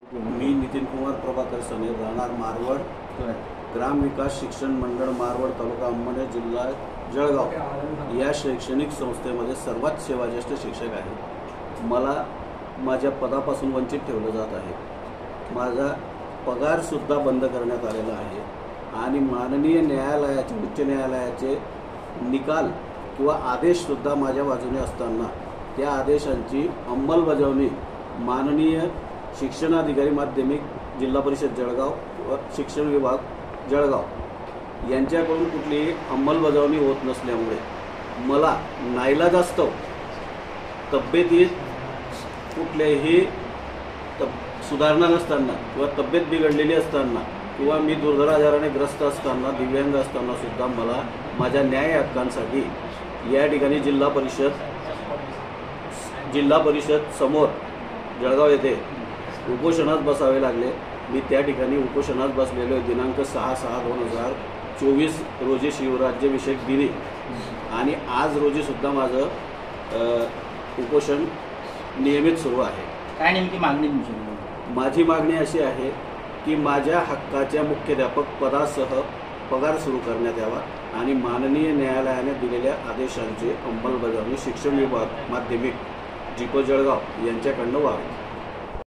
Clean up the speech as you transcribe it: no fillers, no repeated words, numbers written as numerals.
मी नितीन कुमार प्रभाकर सने, राहणार मारवड, ग्राम विकास शिक्षण मंडळ मारवड, तालुका अंमनेर, जिल्हा जळगाव या शैक्षणिक संस्थेमध्ये सर्वात सेवाज्येष्ठ शिक्षक आहे। मला माझ्या पदापासून वंचित ठेवलं जात आहे। माझा पगारसुद्धा बंद करण्यात आलेला आहे आणि माननीय न्यायालयाचे, उच्च न्यायालयाचे निकाल किंवा आदेशसुद्धा माझ्या बाजूने असताना त्या आदेशांची अंमलबजावणी माननीय शिक्षणाधिकारी माध्यमिक जिल्हा परिषद जळगाव व शिक्षण विभाग जळगाव यांच्याकडून कुठलीही अंमलबजावणी होत नसल्यामुळे मला नाईलाजास्तव तब्येतीत कुठल्याही सुधारणा नसताना किंवा तब्येत बिघडलेली असताना किंवा मी दुर्धर आजाराने ग्रस्त असताना, दिव्यांग असताना सुद्धा मला माझ्या न्याय हक्कांसाठी या ठिकाणी जिल्हा परिषद समोर जळगाव येथे उपोषणात बसावे लागले। मी त्या ठिकाणी उपोषणात बसलेलो दिनांक 6/6/2024 रोजी शिवराज्याभिषेक दिनी आणि आज रोजी सुद्धा माझं उपोषण नियमित सुरू आहे। काय नेमकी मागणी तुमची? माझी मागणी अशी आहे की माझ्या हक्काच्या मुख्याध्यापक पदासह पगार सुरू करण्यात यावा आणि माननीय न्यायालयाने दिलेल्या आदेशांची अंमलबजावणी शिक्षण विभाग माध्यमिक जिल्हा जळगाव यांच्याकडून व्हावी।